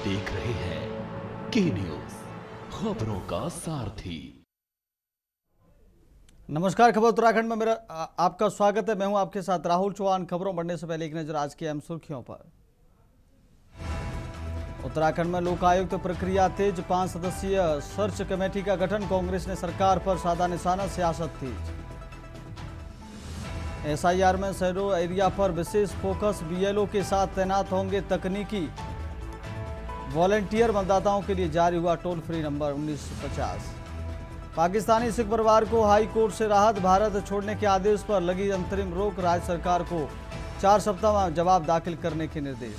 देख रहे हैं के न्यूज, खबरों का सारथी। नमस्कार, खबर उत्तराखंड में मेरा आपका स्वागत है। मैं हूं आपके साथ राहुल चौहान। खबरों बढ़ने से पहले एक नजर आज की अहम सुर्खियों पर। उत्तराखंड में लोकायुक्त प्रक्रिया तेज, 5 सदस्यीय सर्च कमेटी का गठन। कांग्रेस ने सरकार पर साधा निशाना, सियासत तेज। एसआईआर में शहरों एरिया पर विशेष फोकस, बीएलओ के साथ तैनात होंगे तकनीकी वॉलंटियर। मतदाताओं के लिए जारी हुआ toll free number 1950। Pakistani Sikh परिवार को हाई कोर्ट से राहत, भारत छोड़ने के आदेश पर लगी अंतरिम रोक। राज्य सरकार को 4 सप्ताह में जवाब दाखिल करने के निर्देश।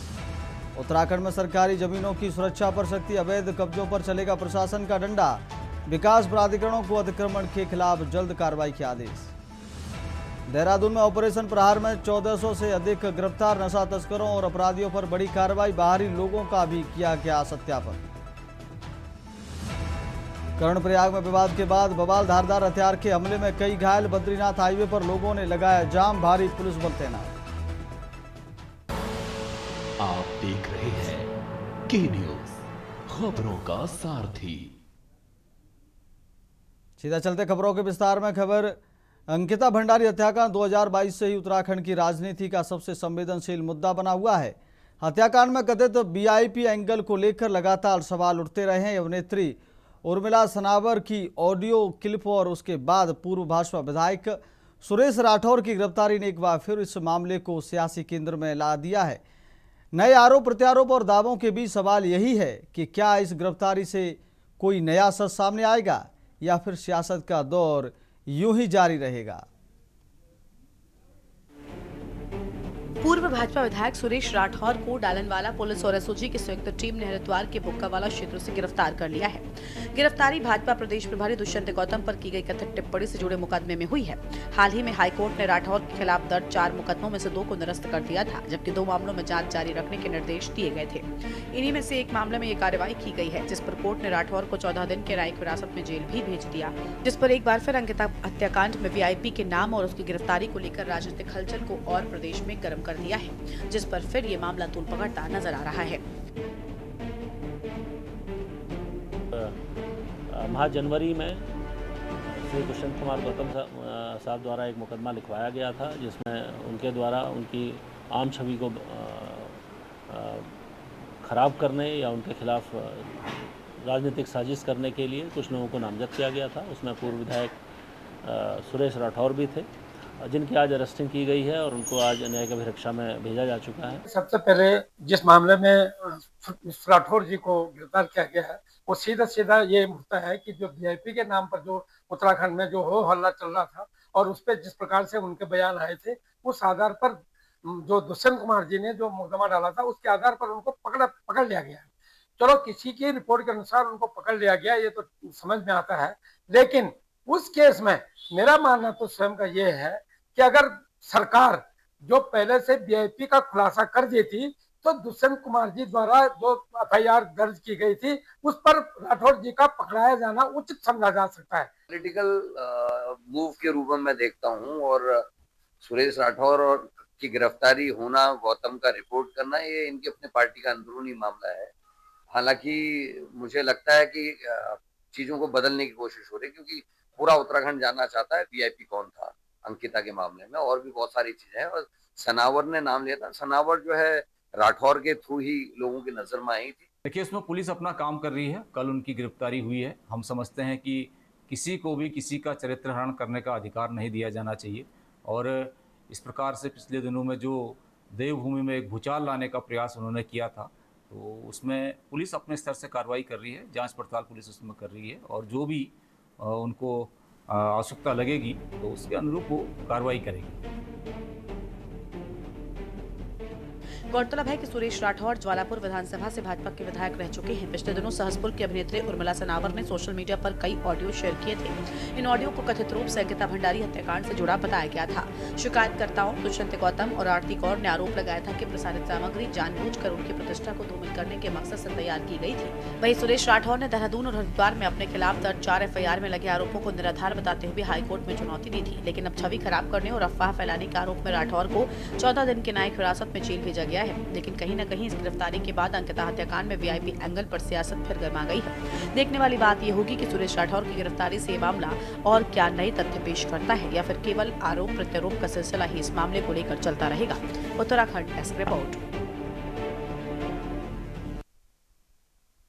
उत्तराखंड में सरकारी जमीनों की सुरक्षा पर सख्ती, अवैध कब्जों पर चलेगा प्रशासन का डंडा। विकास प्राधिकरणों को अतिक्रमण के खिलाफ जल्द कार्रवाई के आदेश। देहरादून में ऑपरेशन प्रहार में 1400 से अधिक गिरफ्तार, नशा तस्करों और अपराधियों पर बड़ी कार्रवाई। बाहरी लोगों का भी किया गया सत्यापन। कर्णप्रयाग में विवाद के बाद बवाल, धारदार हथियार के हमले में कई घायल। बद्रीनाथ हाईवे पर लोगों ने लगाया जाम, भारी पुलिस बल तैनात। आप देख रहे हैं के न्यूज, खबरों का सारथी। सीधा चलते खबरों के विस्तार में। खबर अंकिता भंडारी हत्याकांड 2022 से ही उत्तराखंड की राजनीति का सबसे संवेदनशील मुद्दा बना हुआ है। हत्याकांड में कथित वीआईपी एंगल को लेकर लगातार सवाल उठते रहे हैं। अभिनेत्री उर्मिला सनावर की ऑडियो क्लिप और उसके बाद पूर्व भाजपा विधायक सुरेश राठौर की गिरफ्तारी ने एक बार फिर इस मामले को सियासी केंद्र में ला दिया है। नए आरोप प्रत्यारोप और दावों के बीच सवाल यही है कि क्या इस गिरफ्तारी से कोई नया सच सामने आएगा या फिर सियासत का दौर यूं ही जारी रहेगा। पूर्व भाजपा विधायक सुरेश राठौर को डालनवाला पुलिस और एसओजी की संयुक्त टीम ने हरिद्वार के बुक्कावाला क्षेत्र से गिरफ्तार कर लिया है। गिरफ्तारी भाजपा प्रदेश प्रभारी दुष्यंत गौतम पर की गई कथित टिप्पणी से जुड़े मुकदमे में हुई है। हाल ही में हाईकोर्ट ने राठौर के खिलाफ दर्ज 4 मुकदमों में से 2 को निरस्त कर दिया था, जबकि 2 मामलों में जांच जारी रखने के निर्देश दिए गए थे। इन्हीं में से एक मामले में ये कार्रवाई की गई है, जिस पर कोर्ट ने राठौर को 14 दिन के न्यायिक हिरासत में जेल भी भेज दिया, जिस पर एक बार फिर अंकिता हत्याकांड में वीआईपी के नाम और उसकी गिरफ्तारी को लेकर राजनीतिक हलचल को और प्रदेश में गर्म कर दिया है, जिस पर फिर ये मामला तूल पकड़ता नजर आ रहा है। माह जनवरी में श्री दुष्यंत कुमार गौतम साहब द्वारा एक मुकदमा लिखवाया गया था, जिसमें उनके द्वारा उनकी आम छवि को खराब करने या उनके खिलाफ राजनीतिक साजिश करने के लिए कुछ लोगों को नामजद किया गया था। उसमें पूर्व विधायक सुरेश राठौर भी थे, जिनकी आज अरेस्टिंग की गई है और उनको आज न्यायिक अभिरक्षा में भेजा जा चुका है। सबसे पहले जिस मामले में राठौर जी को गिरफ्तार किया गया है, वो सीधा सीधा ये मुद्दा है कि जो वीआईपी के नाम पर जो उत्तराखंड में जो हो हल्ला चल रहा था और उस पर जिस प्रकार से उनके बयान आए थे, उस आधार पर जो दुष्यंत कुमार जी ने जो मुकदमा डाला था, उसके आधार पर उनको पकड़ लिया गया है। चलो, किसी की रिपोर्ट के अनुसार उनको पकड़ लिया गया, ये तो समझ में आता है, लेकिन उस केस में मेरा मानना तो स्वयं का ये है कि अगर सरकार जो पहले से वीआईपी का खुलासा कर देती तो दुष्यंत कुमार जी द्वारा जो एफआईआर दर्ज की गई थी उस पर राठौर जी का पकड़ाया जाना उचित समझा जा सकता है। पॉलिटिकल मूव के रूप में मैं देखता हूं, और सुरेश राठौर और की गिरफ्तारी होना, गौतम का रिपोर्ट करना, ये इनकी अपने पार्टी का अंदरूनी मामला है। हालांकि मुझे लगता है कि चीजों को बदलने की कोशिश हो रही है, क्योंकि पूरा उत्तराखंड जानना चाहता है वीआईपी कौन था अंकिता के मामले में। और भी बहुत सारी चीजें हैं, और सनावर ने नाम लिया था। सनावर जो है राठौर के थ्रू ही लोगों की नजर में आई थी। देखिए, इसमें पुलिस अपना काम कर रही है। कल उनकी गिरफ्तारी हुई है। हम समझते हैं कि किसी को भी किसी का चरित्र हरण करने का अधिकार नहीं दिया जाना चाहिए, और इस प्रकार से पिछले दिनों में जो देवभूमि में एक भूचाल लाने का प्रयास उन्होंने किया था, तो उसमें पुलिस अपने स्तर से कार्रवाई कर रही है, जांच पड़ताल पुलिस उसमें कर रही है, और जो भी उनको आवश्यकता लगेगी तो उसके अनुरूप वो कार्रवाई करेगी। गौरतलब है कि सुरेश राठौर ज्वालापुर विधानसभा से भाजपा के विधायक रह चुके हैं। पिछले दिनों सहसपुर की अभिनेत्री उर्मिला सनावर ने सोशल मीडिया पर कई ऑडियो शेयर किए थे। इन ऑडियो को कथित रूप से अंकिता भंडारी हत्याकांड से जुड़ा बताया गया था। शिकायतकर्ताओं दुष्यंत गौतम और आरती कौर ने आरोप लगाया था कि प्रसारित सामग्री जानबूझकर उनकी प्रतिष्ठा को धूमिल करने के मकसद से तैयार की गई थी। वहीं सुरेश राठौर ने देहरादून और हरिद्वार में अपने खिलाफ दर्ज 4 एफआईआर में लगे आरोपों को निराधार बताते हुए हाईकोर्ट में चुनौती दी थी, लेकिन अब छवि खराब करने और अफवाह फैलाने के आरोप में राठौर को 14 दिन की न्यायिक हिरासत में जेल भेजा गया गया है। लेकिन कहीं न कहीं इस गिरफ्तारी के बाद अंकिता हत्याकांड में वीआईपी एंगल पर सियासत फिर गर्मा गई है। देखने वाली बात ये होगी कि सुरेश राठौर की गिरफ्तारी से ये मामला और क्या नए तथ्य पेश करता है या फिर केवल आरोप प्रत्यारोप का सिलसिला ही इस मामले को लेकर चलता रहेगा। Uttarakhand desk report.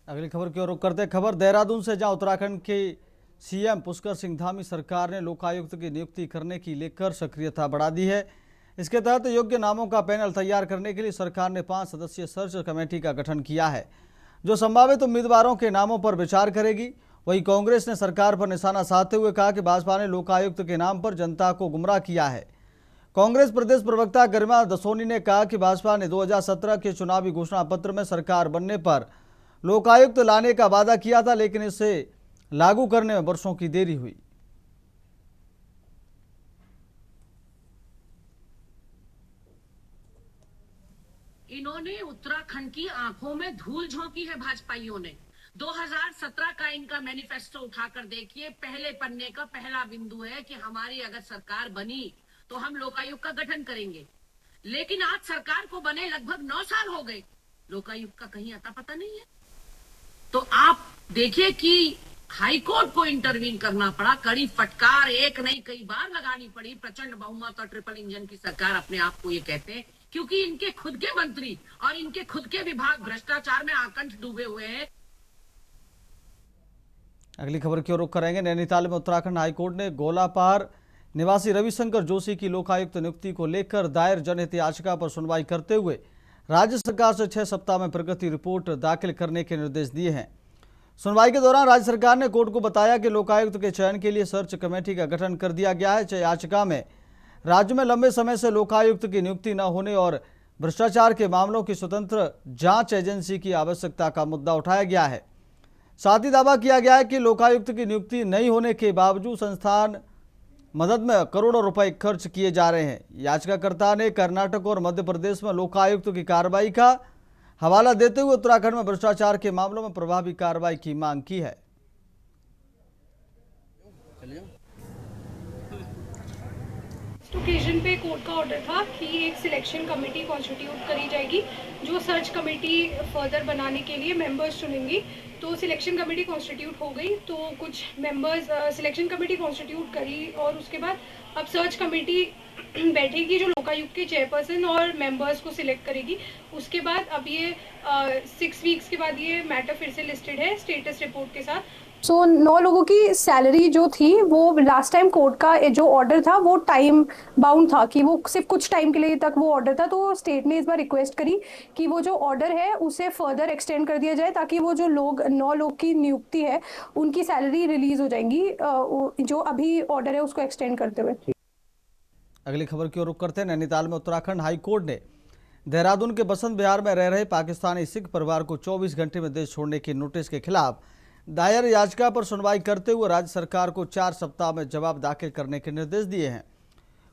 अगली खबर की ओर रुख करते खबर देहरादून से, जहां उत्तराखंड के सीएम पुष्कर सिंह धामी सरकार ने लोकायुक्त की नियुक्ति करने की लेकर सक्रियता बढ़ा दी है। इसके तहत योग्य नामों का पैनल तैयार करने के लिए सरकार ने 5 सदस्यीय सर्च कमेटी का गठन किया है, जो संभावित उम्मीदवारों के नामों पर विचार करेगी। वहीं कांग्रेस ने सरकार पर निशाना साधते हुए कहा कि भाजपा ने लोकायुक्त के नाम पर जनता को गुमराह किया है। कांग्रेस प्रदेश प्रवक्ता गरिमा दसोनी ने कहा कि भाजपा ने 2017 के चुनावी घोषणा पत्र में सरकार बनने पर लोकायुक्त लाने का वादा किया था, लेकिन इसे लागू करने में वर्षों की देरी हुई। इन्होंने उत्तराखंड की आंखों में धूल झोंकी है भाजपाइयों ने। 2017 का इनका मैनिफेस्टो उठाकर देखिए, पहले पन्ने का पहला बिंदु है कि हमारी अगर सरकार बनी तो हम लोकायुक्त का गठन करेंगे। लेकिन आज सरकार को बने लगभग 9 साल हो गए, लोकायुक्त का कहीं अता पता नहीं है। तो आप देखिए कि हाईकोर्ट को इंटरवीन करना पड़ा, कड़ी फटकार एक नहीं कई बार लगानी पड़ी। प्रचंड बहुमत और ट्रिपल इंजन की सरकार अपने आप को ये कहते हैं, क्योंकि इनके खुद के मंत्री और इनके खुद के विभाग भ्रष्टाचार में आकंठ डूबे हुए हैं। अगली खबर की ओर रुख करेंगे। नैनीताल में उत्तराखंड हाईकोर्ट ने गोलापार निवासी रविशंकर जोशी की लोकायुक्त नियुक्ति को लेकर दायर जनहित याचिका पर सुनवाई करते हुए राज्य सरकार से 6 सप्ताह में प्रगति रिपोर्ट दाखिल करने के निर्देश दिए हैं। सुनवाई के दौरान राज्य सरकार ने कोर्ट को बताया कि लोकायुक्त के चयन के लिए सर्च कमेटी का गठन कर दिया गया है। याचिका में राज्य में लंबे समय से लोकायुक्त की नियुक्ति न होने और भ्रष्टाचार के मामलों की स्वतंत्र जांच एजेंसी की आवश्यकता का मुद्दा उठाया गया है। साथ ही दावा किया गया है कि लोकायुक्त की नियुक्ति नहीं होने के बावजूद संस्थान मदद में करोड़ों रुपए खर्च किए जा रहे हैं। याचिकाकर्ता ने कर्नाटक और मध्य प्रदेश में लोकायुक्त की कार्रवाई का हवाला देते हुए उत्तराखंड में भ्रष्टाचार के मामलों में प्रभावी कार्रवाई की मांग की है। ओकेजन पे कोर्ट का ऑर्डर था कि एक सिलेक्शन कमेटी कॉन्स्टिट्यूट करी जाएगी, जो सर्च कमेटी फर्दर बनाने के लिए मेंबर्स चुनेंगी। तो सिलेक्शन कमेटी कॉन्स्टिट्यूट हो गई, तो कुछ मेंबर्स सिलेक्शन कमेटी कॉन्स्टिट्यूट करी और उसके बाद अब सर्च कमेटी बैठेगी जो लोकायुक्त के चेयरपर्सन और मेंबर्स को सिलेक्ट करेगी। उसके बाद अब ये 6 वीक्स के बाद ये मैटर फिर से लिस्टेड है स्टेटस रिपोर्ट के साथ। 9 लोगों की सैलरी जो थी वो लास्ट टाइम कोर्ट का जो ऑर्डर था वो टाइम बाउंड था कि वो सिर्फ कुछ टाइम के लिए तक वो ऑर्डर था। तो स्टेट ने इस बार रिक्वेस्ट करी कि वो जो ऑर्डर है उसे फर्दर एक्सटेंड कर दिया जाए, ताकि वो जो 9 लोग की नियुक्ति है उनकी सैलरी रिलीज हो जाएंगी, जो अभी ऑर्डर है उसको एक्सटेंड करते हुए। अगली खबर की ओर रुख करते हैं। नैनीताल में उत्तराखंड हाईकोर्ट ने देहरादून के बसंत विहार में रह रहे पाकिस्तानी सिख परिवार को 24 घंटे में देश छोड़ने के नोटिस के खिलाफ दायर याचिका पर सुनवाई करते हुए राज्य सरकार को 4 सप्ताह में जवाब दाखिल करने के निर्देश दिए हैं।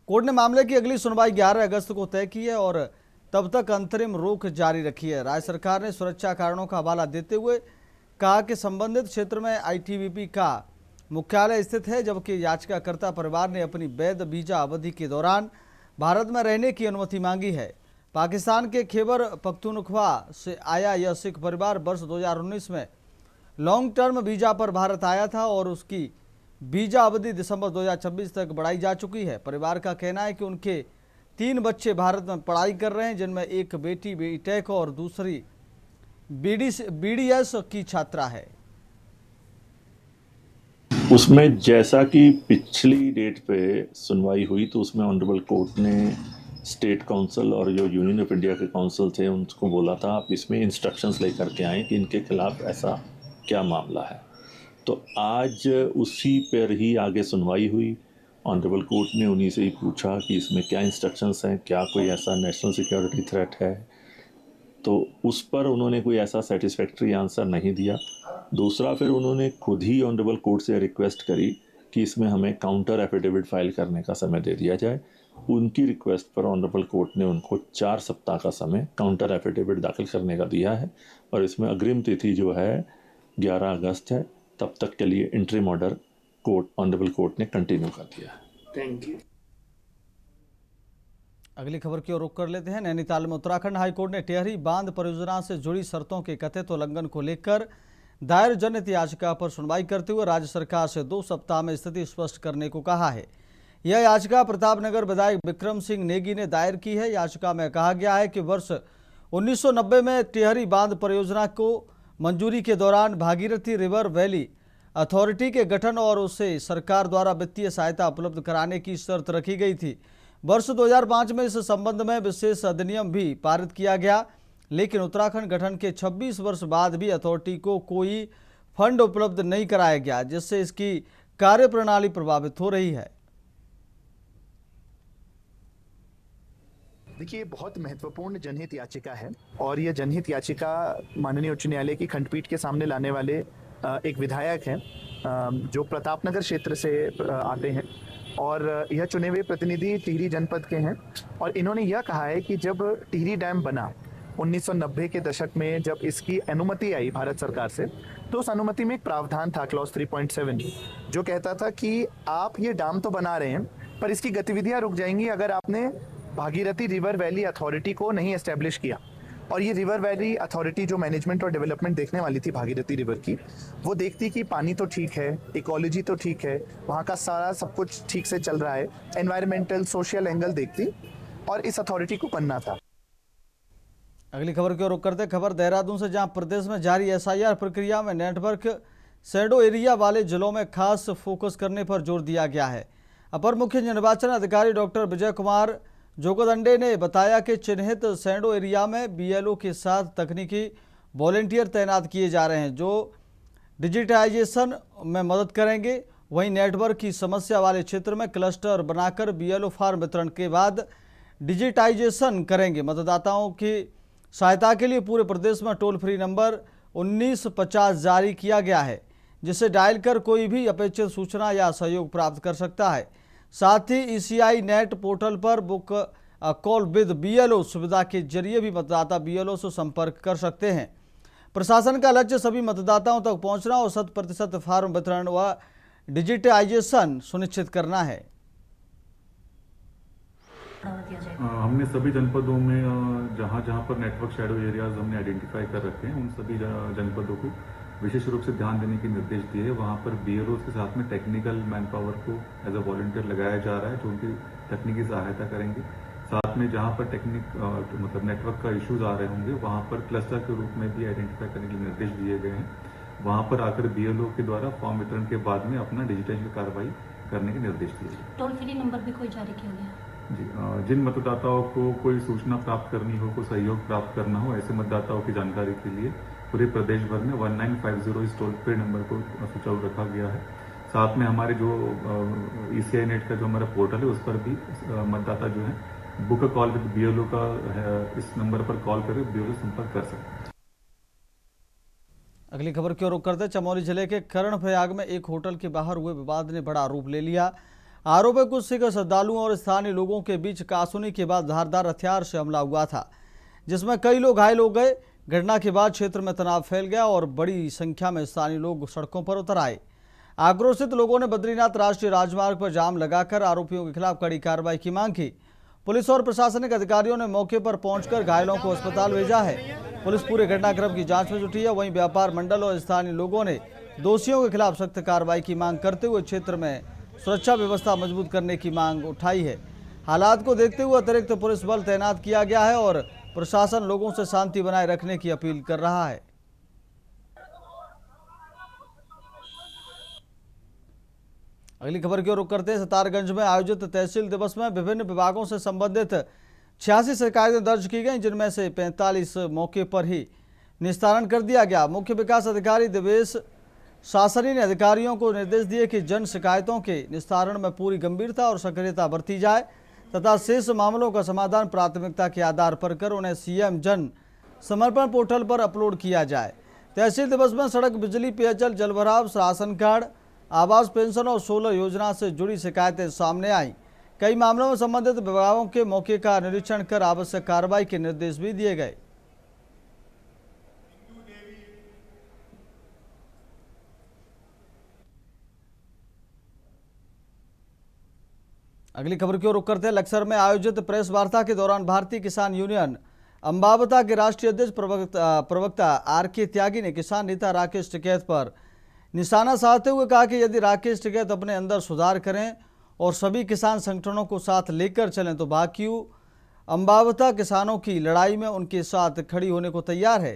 कोर्ट ने मामले की अगली सुनवाई 11 अगस्त को तय की है और तब तक अंतरिम रोक जारी रखी है। राज्य सरकार ने सुरक्षा कारणों का हवाला देते हुए कहा कि संबंधित क्षेत्र में आईटीबीपी का मुख्यालय स्थित है, जबकि याचिकाकर्ता परिवार ने अपनी वैध वीजा अवधि के दौरान भारत में रहने की अनुमति मांगी है। पाकिस्तान के खैबर पख्तूनख्वा से आया यह सिख परिवार वर्ष 2019 में लॉन्ग टर्म वीजा पर भारत आया था और उसकी वीजा अवधि दिसंबर 2026 तक बढ़ाई जा चुकी है। परिवार का कहना है कि उनके 3 बच्चे भारत में पढ़ाई कर रहे हैं, जिनमें एक बेटी बीटेक और दूसरी बीडीएस की छात्रा है। उसमें जैसा कि पिछली डेट पे सुनवाई हुई तो उसमें ऑनरेबल कोर्ट ने स्टेट काउंसिल और जो यूनियन ऑफ इंडिया के काउंसिल थे उनको बोला था आप इसमें इंस्ट्रक्शंस लेकर के आएँ कि इनके खिलाफ ऐसा क्या मामला है। तो आज उसी पर ही आगे सुनवाई हुई। ऑनरेबल कोर्ट ने उन्हीं से ही पूछा कि इसमें क्या इंस्ट्रक्शंस हैं, क्या कोई ऐसा नेशनल सिक्योरिटी थ्रेट है, तो उस पर उन्होंने कोई ऐसा सेटिस्फैक्ट्री आंसर नहीं दिया। दूसरा फिर उन्होंने खुद ही ऑनरेबल कोर्ट से रिक्वेस्ट करी कि इसमें हमें काउंटर एफिडेविट फाइल करने का समय दे दिया जाए। उनकी रिक्वेस्ट पर ऑनरेबल कोर्ट ने उनको 4 सप्ताह का समय काउंटर एफिडेविट दाखिल करने का दिया है और इसमें अग्रिम तिथि जो है 11 अगस्त है। तब तक के लिए interim order court honourable court ने कंटिन्यू कर दिया है। Thank you. अगली खबर की ओर रुख कर लेते हैं। नैनीताल में उत्तराखंड हाईकोर्ट ने टिहरी बांध परियोजना से जुड़ी शर्तों के कथित उल्लंघन को लेकर दायर जनहित याचिका पर सुनवाई करते हुए राज्य सरकार से 2 सप्ताह में स्थिति स्पष्ट करने को कहा है। यह याचिका प्रतापनगर विधायक विक्रम सिंह नेगी ने दायर की है। याचिका में कहा गया है कि वर्ष 1990 में टिहरी बांध परियोजना को मंजूरी के दौरान भागीरथी रिवर वैली अथॉरिटी के गठन और उसे सरकार द्वारा वित्तीय सहायता उपलब्ध कराने की शर्त रखी गई थी। वर्ष 2005 में इस संबंध में विशेष अधिनियम भी पारित किया गया, लेकिन उत्तराखंड गठन के 26 वर्ष बाद भी अथॉरिटी को कोई फंड उपलब्ध नहीं कराया गया, जिससे इसकी कार्यप्रणाली प्रभावित हो रही है। देखिए, बहुत महत्वपूर्ण जनहित याचिका है और यह जनहित याचिका माननीय उच्च न्यायालय की खंडपीठ के सामने लाने वाले एक विधायक हैं जो प्रतापनगर क्षेत्र से आते हैं और यह चुने हुए प्रतिनिधि टिहरी जनपद के हैं। और इन्होंने यह कहा है कि जब टिहरी डैम बना 1990 के दशक में, जब इसकी अनुमति आई भारत सरकार से, तो उस अनुमति में एक प्रावधान था क्लॉज 3.7 जो कहता था कि आप ये डैम तो बना रहे हैं पर इसकी गतिविधियां रुक जाएंगी अगर आपने भागीरथी रिवर वैली अथॉरिटी को नहीं एस्टेब्लिश किया। और ये रिवर वैली अथॉरिटी जो मैनेजमेंट और डेवलपमेंट देखने वाली थी भागीरथी रिवर की, वो देखती कि पानी तो ठीक है, इकोलॉजी तो ठीक है, वहाँ का सारा सब कुछ ठीक से चल रहा है, एनवायरमेंटल सोशल एंगल देखती और इस अथॉरिटी को बनना था। अगली खबर की ओर रुख करते खबर देहरादून से, जहां प्रदेश में जारी एसआईआर प्रक्रिया में नेटवर्क शैडो एरिया वाले जिलों में खास फोकस करने पर जोर दिया गया है। अपर मुख्य निर्वाचन अधिकारी डॉक्टर विजय कुमार जोगदंडे ने बताया कि चिन्हित शैडो एरिया में बीएलओ के साथ तकनीकी वॉलेंटियर तैनात किए जा रहे हैं जो डिजिटाइजेशन में मदद करेंगे। वहीं नेटवर्क की समस्या वाले क्षेत्र में क्लस्टर बनाकर बीएलओ फॉर्म वितरण के बाद डिजिटाइजेशन करेंगे। मतदाताओं की सहायता के लिए पूरे प्रदेश में टोल फ्री नंबर 1950 जारी किया गया है, जिसे डायल कर कोई भी अपेक्षित सूचना या सहयोग प्राप्त कर सकता है। साथ ही ईसीआई नेट पोर्टल पर बुक कॉल विद बीएलओ सुविधा के जरिए भी मतदाता बीएलओ से संपर्क कर सकते हैं। प्रशासन का लक्ष्य सभी मतदाताओं तक पहुंचना और 100% फॉर्म वितरण व डिजिटाइजेशन सुनिश्चित करना है। हमने सभी जनपदों में जहां जहां पर नेटवर्क शैडो एरियाज हमने आइडेंटिफाई कर रखे हैं, उन सभी जनपदों को विशेष रूप से ध्यान देने के निर्देश दिए हैं। वहां पर बीएलओ के साथ में टेक्निकल मैन पावर को एज अ वॉलंटियर लगाया जा रहा है जो उनकी तकनीकी सहायता करेंगे। साथ में जहां पर मतलब नेटवर्क का इश्यूज आ रहे होंगे वहां पर क्लस्टर के रूप में भी आइडेंटिफाई करने के निर्देश दिए गए हैं। वहां पर आकर बीएलओ के द्वारा फॉर्म वितरण के बाद में अपना डिजिटाइजेशन कार्रवाई करने के निर्देश दिए गए। टोल फ्री नंबर भी कोई जारी किया गया जी, जिन मतदाताओं को कोई सूचना प्राप्त करनी हो, कोई सहयोग प्राप्त करना हो, ऐसे मतदाताओं की जानकारी के लिए पूरे प्रदेश भर में 1950 इस टोल फ्री नंबर को सुचारू रखा गया है। साथ में हमारे जो ईसीआई नेट का जो हमारा पोर्टल है उस पर भी मतदाता जो है बुक कॉल विद बीएलओ का इस नंबर पर कॉल कर बीएलओ संपर्क कर सकते हैं। अगली खबर की ओर रुख करते चमोली जिले के कर्णप्रयाग में एक होटल के बाहर हुए विवाद ने बड़ा रूप ले लिया। आरोप है कुछ सिख श्रद्धालुओं और स्थानीय लोगों के बीच कासुनी के बाद धारदार हथियार से हमला हुआ था, जिसमें कई लोग घायल हो गए। घटना के बाद क्षेत्र में तनाव फैल गया और बड़ी संख्या में स्थानीय लोग सड़कों पर उतर आए। आक्रोशित लोगों ने बद्रीनाथ राष्ट्रीय राजमार्ग पर जाम लगाकर आरोपियों के खिलाफ कड़ी कार्रवाई की मांग की। पुलिस और प्रशासनिक अधिकारियों ने मौके पर पहुंचकर घायलों को अस्पताल भेजा है। पुलिस पूरे घटनाक्रम की जांच में जुटी है। वहीं व्यापार मंडल और स्थानीय लोगों ने दोषियों के खिलाफ सख्त कार्रवाई की मांग करते हुए क्षेत्र में सुरक्षा व्यवस्था मजबूत करने की मांग उठाई है। हालात को देखते हुए अतिरिक्त पुलिस बल तैनात किया गया है और प्रशासन लोगों से शांति बनाए रखने की अपील कर रहा है। अगली खबर की ओर रुख करते हैं सितारगंज में आयोजित तहसील दिवस में विभिन्न विभागों से संबंधित 86 शिकायतें दर्ज की गई, जिनमें से 45 मौके पर ही निस्तारण कर दिया गया। मुख्य विकास अधिकारी दिवेश शासनी ने अधिकारियों को निर्देश दिए कि जन शिकायतों के निस्तारण में पूरी गंभीरता और सक्रियता बरती जाए तथा शेष मामलों का समाधान प्राथमिकता के आधार पर कर उन्हें सीएम जन समर्पण पोर्टल पर अपलोड किया जाए। तहसील दिवस में सड़क, बिजली, पेयजल, जलभराव, राशन कार्ड, आवास, पेंशन और 16 योजना से जुड़ी शिकायतें सामने आई। कई मामलों में संबंधित विभागों के मौके का निरीक्षण कर आवश्यक कार्रवाई के निर्देश भी दिए गए। अगली खबर की ओर रुख करते हैं। लक्सर में आयोजित प्रेस वार्ता के दौरान भारतीय किसान यूनियन अंबावता के राष्ट्रीय अध्यक्ष प्रवक्ता आर.के. त्यागी ने किसान नेता राकेश टिकैत पर निशाना साधते हुए कहा कि यदि राकेश टिकैत अपने अंदर सुधार करें और सभी किसान संगठनों को साथ लेकर चलें तो बाकी अंबावता किसानों की लड़ाई में उनके साथ खड़ी होने को तैयार है।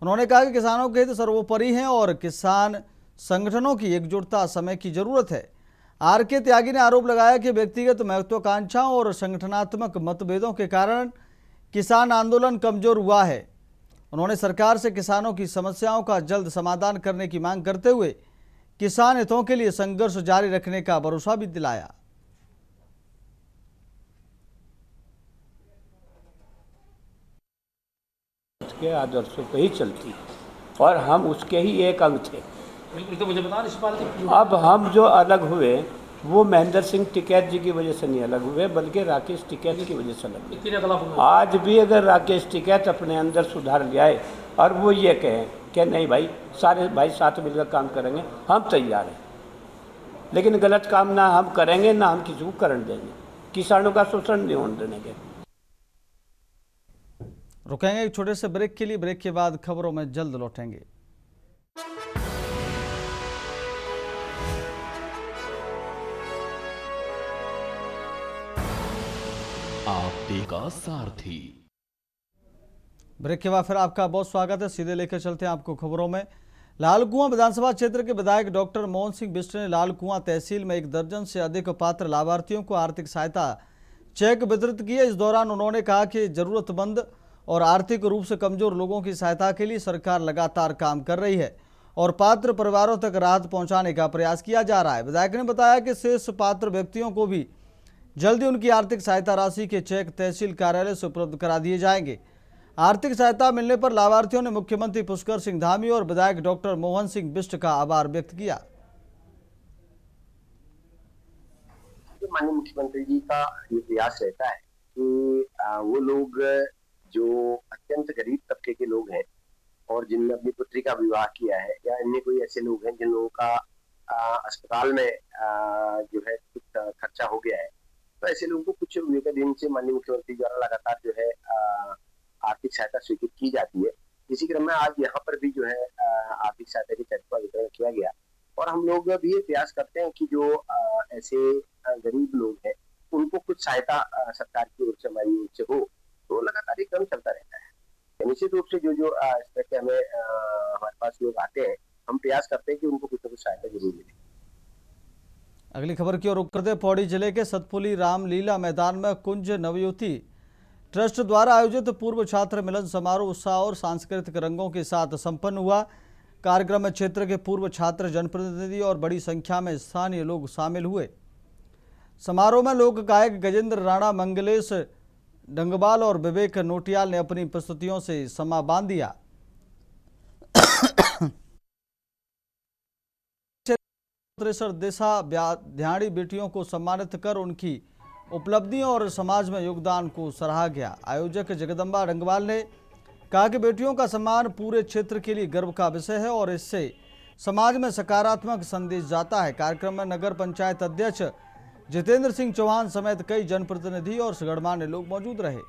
उन्होंने कहा कि किसानों के हित सर्वोपरि हैं और किसान संगठनों की एकजुटता समय की जरूरत है। आर.के. त्यागी ने आरोप लगाया कि व्यक्तिगत महत्वाकांक्षाओं और संगठनात्मक मतभेदों के कारण किसान आंदोलन कमजोर हुआ है। उन्होंने सरकार से किसानों की समस्याओं का जल्द समाधान करने की मांग करते हुए किसान हितों के लिए संघर्ष जारी रखने का भरोसा भी दिलाया। उसके आदर्शों पर ही चलती है और हम उसके ही एक अंग थे। बिल्कुल, तो मुझे बता रहे। अब हम जो अलग हुए वो महेंद्र सिंह टिकैत जी की वजह से नहीं अलग हुए, बल्कि राकेश टिकैत की वजह से अलग हुए। आज भी अगर राकेश टिकैत अपने अंदर सुधार ले आए और वो ये कहें कि नहीं भाई सारे भाई साथ मिलकर काम करेंगे, हम तैयार हैं, लेकिन गलत काम ना हम करेंगे ना हम किसी को करने देंगे, किसानों का शोषण नहीं होने देंगे। रुकेंगे एक छोटे से ब्रेक के लिए। ब्रेक के बाद खबरों में जल्द लौटेंगे। आपके का सारथी। ब्रेक के बाद फिर आपका बहुत स्वागत है। सीधे लेकर चलते हैं आपको खबरों में। लालकुआं विधानसभा क्षेत्र के विधायक डॉक्टर मोहन सिंह बिष्ट ने लालकुआं तहसील में 1 दर्जन से अधिक पात्र लाभार्थियों को आर्थिक सहायता चेक वितरित किए। इस दौरान उन्होंने कहा कि जरूरतमंद और आर्थिक रूप से कमजोर लोगों की सहायता के लिए सरकार लगातार काम कर रही है और पात्र परिवारों तक राहत पहुंचाने का प्रयास किया जा रहा है। विधायक ने बताया कि शेष पात्र व्यक्तियों को भी जल्दी उनकी आर्थिक सहायता राशि के चेक तहसील कार्यालय से उपलब्ध करा दिए जाएंगे। आर्थिक सहायता मिलने पर लाभार्थियों ने मुख्यमंत्री पुष्कर सिंह धामी और विधायक डॉक्टर मोहन सिंह बिष्ट का आभार व्यक्त किया। माननीय मुख्यमंत्री जी का ये प्रयास रहता है कि वो लोग जो अत्यंत गरीब तबके के लोग हैं और जिनने अपनी पुत्री का विवाह किया है या अन्य कोई ऐसे लोग हैं जिन लोगों का अस्पताल में जो है कुछ खर्चा हो गया है, तो ऐसे लोगों को कुछ दिन से माननीय मुख्यमंत्री द्वारा लगातार जो है आर्थिक सहायता स्वीकृत की जाती है। इसी क्रम में आज यहाँ पर भी जो है आर्थिक सहायता के चेक का वितरण किया गया और हम लोग भी ये प्रयास करते हैं कि जो ऐसे गरीब लोग हैं उनको कुछ सहायता सरकार की ओर से हमारी ओर से हो, तो लगातार ये क्रम चलता रहता है। निश्चित रूप से जो इस तरह के हमें हमारे पास लोग आते हैं, हम प्रयास करते हैं कि उनको कुछ न कुछ सहायता जरूर मिले। अगली खबर की ओर रुख करते पौड़ी जिले के सतपुली रामलीला मैदान में कुंज नवयुति ट्रस्ट द्वारा आयोजित पूर्व छात्र मिलन समारोह उत्साह और सांस्कृतिक रंगों के साथ संपन्न हुआ। कार्यक्रम में क्षेत्र के पूर्व छात्र, जनप्रतिनिधि और बड़ी संख्या में स्थानीय लोग शामिल हुए। समारोह में लोक गायक गजेंद्र राणा, मंगलेश डंगबाल और विवेक नोटियाल ने अपनी प्रस्तुतियों से समा बांध दिया। दिशा ध्याड़ी बेटियों को सम्मानित कर उनकी उपलब्धियों और समाज में योगदान को सराहा गया। आयोजक जगदम्बा डंगवाल ने कहा कि बेटियों का सम्मान पूरे क्षेत्र के लिए गर्व का विषय है और इससे समाज में सकारात्मक संदेश जाता है। कार्यक्रम में नगर पंचायत अध्यक्ष जितेंद्र सिंह चौहान समेत कई जनप्रतिनिधि और गणमान्य लोग मौजूद रहे।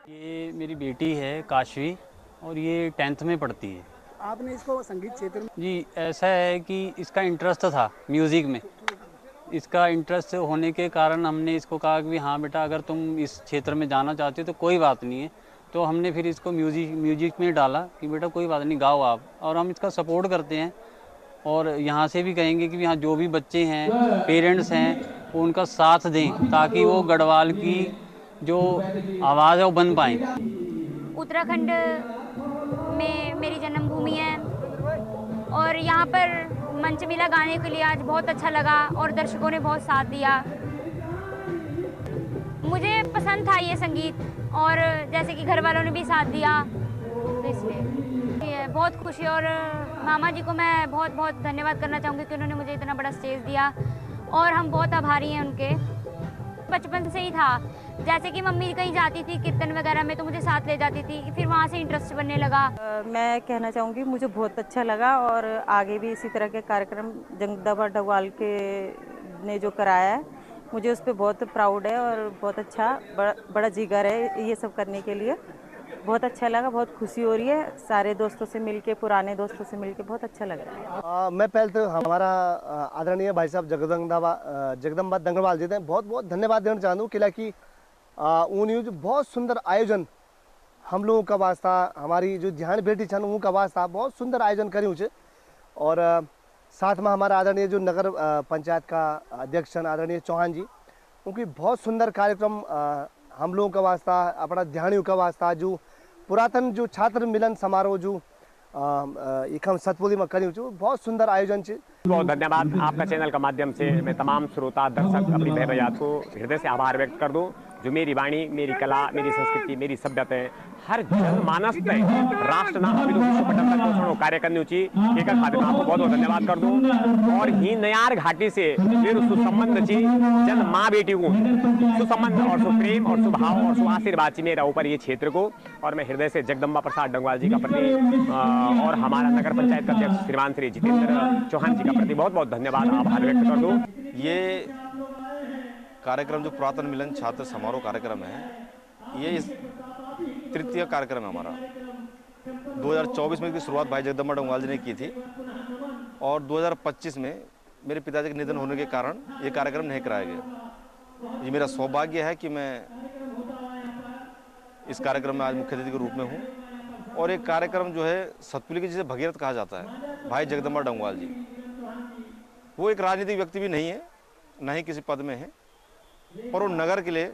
ये मेरी बेटी है काशवी और ये 10th में पढ़ती है। आपने इसको संगीत क्षेत्र में जी ऐसा है कि इसका इंटरेस्ट था म्यूज़िक में। इसका इंटरेस्ट होने के कारण हमने इसको कहा कि हाँ बेटा अगर तुम इस क्षेत्र में जाना चाहते हो तो कोई बात नहीं है। तो हमने फिर इसको म्यूजिक में डाला कि बेटा कोई बात नहीं गाओ आप, और हम इसका सपोर्ट करते हैं। और यहाँ से भी कहेंगे कि यहाँ जो भी बच्चे हैं, पेरेंट्स हैं, वो उनका साथ दें ताकि वो गढ़वाल की जो आवाज़ है वो बन पाएँ। उत्तराखंड में मेरी जन्मभूमि है और यहाँ पर मंच मिला गाने के लिए आज बहुत अच्छा लगा और दर्शकों ने बहुत साथ दिया। मुझे पसंद था ये संगीत और जैसे कि घर वालों ने भी साथ दिया, तो इसलिए बहुत खुशी। और मामा जी को मैं बहुत बहुत धन्यवाद करना चाहूँगी कि उन्होंने मुझे इतना बड़ा स्टेज दिया और हम बहुत आभारी हैं उनके। बचपन से ही था। जैसे कि मम्मी कहीं जाती थी कीर्तन वगैरह में तो मुझे साथ ले जाती थी, फिर वहाँ से इंटरेस्ट बनने लगा। मैं कहना चाहूँगी मुझे बहुत अच्छा लगा और आगे भी इसी तरह के कार्यक्रम जगदम्बा डगवाल के ने जो कराया है मुझे उस पर बहुत प्राउड है और बहुत अच्छा बड़ा जिगर है ये सब करने के लिए। बहुत अच्छा लगा, बहुत खुशी हो रही है, सारे दोस्तों से मिलके, पुराने दोस्तों से मिलके बहुत अच्छा लग रहा है। मैं पहले तो हमारा आदरणीय भाई साहब जगदम्बा डंगरवाल जी थे बहुत बहुत धन्यवाद देना चाहूँ कि उन्होंने बहुत सुंदर आयोजन हम लोगों का वास्ता, हमारी जो ध्यान बेटी छन उनका वास्ता बहुत सुंदर आयोजन करी छे। और साथ में हमारा आदरणीय जो नगर पंचायत का अध्यक्ष आदरणीय चौहान जी, उनकी बहुत सुंदर कार्यक्रम हम लोगों का वास्ता, अपना ध्यानियों का वास्ता, जो पुरातन जो छात्र मिलन समारोह जो इखम सतपुली में करी बहुत सुंदर आयोजन है। बहुत धन्यवाद आपका चैनल का माध्यम से मैं तमाम श्रोता दर्शक अपनी बहन भैया को हृदय से आभार व्यक्त कर दूं, जो मेरी वाणी, मेरी कला, मेरी संस्कृति, मेरी सभ्यता हर जनमानस तक राष्ट्र ना अभी विश्व पटल तक पहुंचने कार्य करनी चाहिए। एक खातिर मैं आपको बहुत बहुत धन्यवाद कर दूं। और ही नयार घाटी से फिर सुसंबंध ची जन माँ बेटी को सुसंबंध और सुप्रेम और सुभाव और सुआशीर्वाद ची मेरा ऊपर ये क्षेत्र को। और मैं हृदय से जगदम्बा प्रसाद डंगवाल जी का प्रति और हमारा नगर पंचायत का अध्यक्ष श्रीमान श्री जितेंद्र चौहान जी का प्रति बहुत बहुत धन्यवाद आभार व्यक्त कर दूं। ये कार्यक्रम जो पुरातन मिलन छात्र समारोह कार्यक्रम है, ये इस तृतीय कार्यक्रम है हमारा। 2024 में इसकी शुरुआत भाई जगदम्बा डंगवाल जी ने की थी और 2025 में मेरे पिताजी के निधन होने के कारण ये कार्यक्रम नहीं कराया गया। ये मेरा सौभाग्य है कि मैं इस कार्यक्रम में आज मुख्य अतिथि के रूप में हूँ। और एक कार्यक्रम जो है सतपुली की जिसे भगीरथ कहा जाता है, भाई जगदम्बा डंगवाल जी, वो एक राजनीतिक व्यक्ति भी नहीं है, न ही किसी पद में है, पर वो नगर के लिए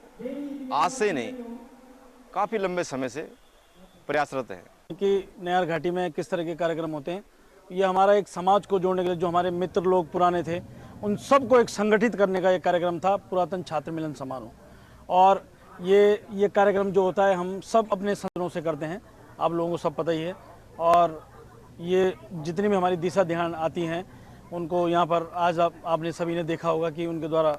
आज से ही नहीं काफ़ी लंबे समय से प्रयासरत हैं कि नयार घाटी में किस तरह के कार्यक्रम होते हैं। ये हमारा एक समाज को जोड़ने के लिए, जो हमारे मित्र लोग पुराने थे उन सबको एक संगठित करने का एक कार्यक्रम था, पुरातन छात्र मिलन समारोह। और ये कार्यक्रम जो होता है हम सब अपने संस्थानों से करते हैं, आप लोगों को सब पता ही है। और ये जितनी भी हमारी दिशा ध्यान आती हैं उनको यहाँ पर आज आपने सभी ने देखा होगा कि उनके द्वारा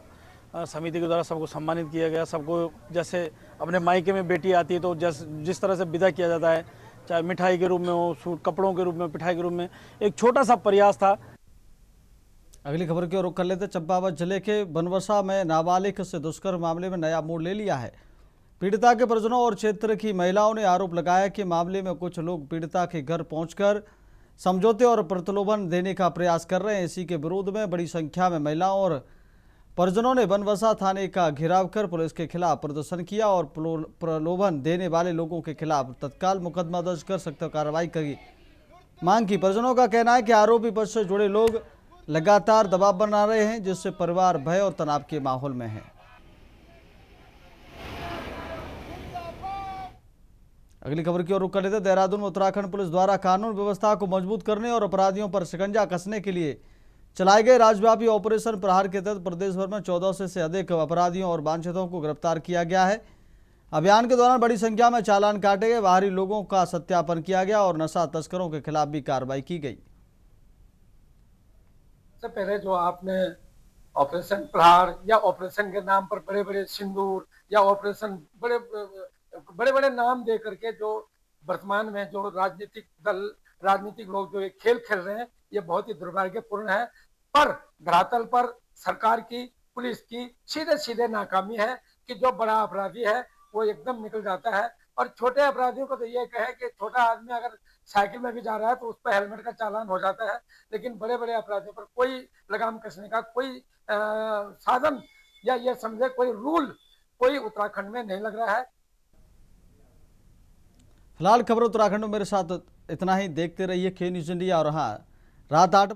समिति के द्वारा सबको सम्मानित किया गया। सबको जैसे अपने मायके में बेटी आती है तो जिस तरह से विदा किया जाता है, चाहे मिठाई के रूप में हो, सूट कपड़ों के रूप में, पिठाई के रूप में, एक छोटा सा प्रयास था। अगली खबर की ओर रुख कर लेते। चंपावत जिले के बनवसा में नाबालिग से दुष्कर्म मामले में नया मोड़ ले लिया है। पीड़िता के परिजनों और क्षेत्र की महिलाओं ने आरोप लगाया कि मामले में कुछ लोग पीड़िता के घर पहुंचकर समझौते और प्रलोभन देने का प्रयास कर रहे हैं। इसी के विरोध में बड़ी संख्या में महिलाओं और परिजनों ने बनवसा थाने का घेराव कर पुलिस के खिलाफ प्रदर्शन किया और प्रलोभन देने वाले लोगों के खिलाफ तत्काल मुकदमा दर्ज कर सख्त कार्रवाई की मांग की। परिजनों का कहना है कि आरोपी पक्ष से जुड़े लोग लगातार दबाव बना रहे हैं, जिससे परिवार भय और तनाव के माहौल में है। अगली खबर की ओर रुख कर लेते। देहरादून में उत्तराखंड पुलिस द्वारा कानून व्यवस्था को मजबूत करने और अपराधियों पर शिकंजा कसने के लिए चलाए गए राज्यव्यापी ऑपरेशन प्रहार के तहत प्रदेश भर में 1400 से अधिक अपराधियों और वांछितों को गिरफ्तार किया गया है। अभियान के दौरान बड़ी संख्या में चालान काटे गए, बाहरी लोगों का सत्यापन किया गया और नशा तस्करों के खिलाफ भी कार्रवाई की गई। सबसे पहले जो आपने ऑपरेशन प्रहार या ऑपरेशन के नाम पर बड़े बड़े सिंदूर या ऑपरेशन बड़े बड़े नाम दे करके जो वर्तमान में जो राजनीतिक दल, राजनीतिक लोग जो ये खेल खेल रहे हैं, ये बहुत ही दुर्भाग्यपूर्ण है। पर धरातल पर सरकार की, पुलिस की सीधे सीधे नाकामी है कि जो बड़ा अपराधी है वो एकदम निकल जाता है। और छोटे अपराधियों को तो ये कहे कि छोटा आदमी अगर साइकिल में भी जा रहा है तो उस पर हेलमेट का चालान हो जाता है, लेकिन बड़े बड़े अपराधियों पर कोई लगाम कसने का कोई साधन या ये समझे कोई रूल कोई उत्तराखंड में नहीं लग रहा है। फिलहाल खबर उत्तराखंड में मेरे साथ इतना ही। देखते रहिए के न्यूज़ इंडिया और हाँ, रात 8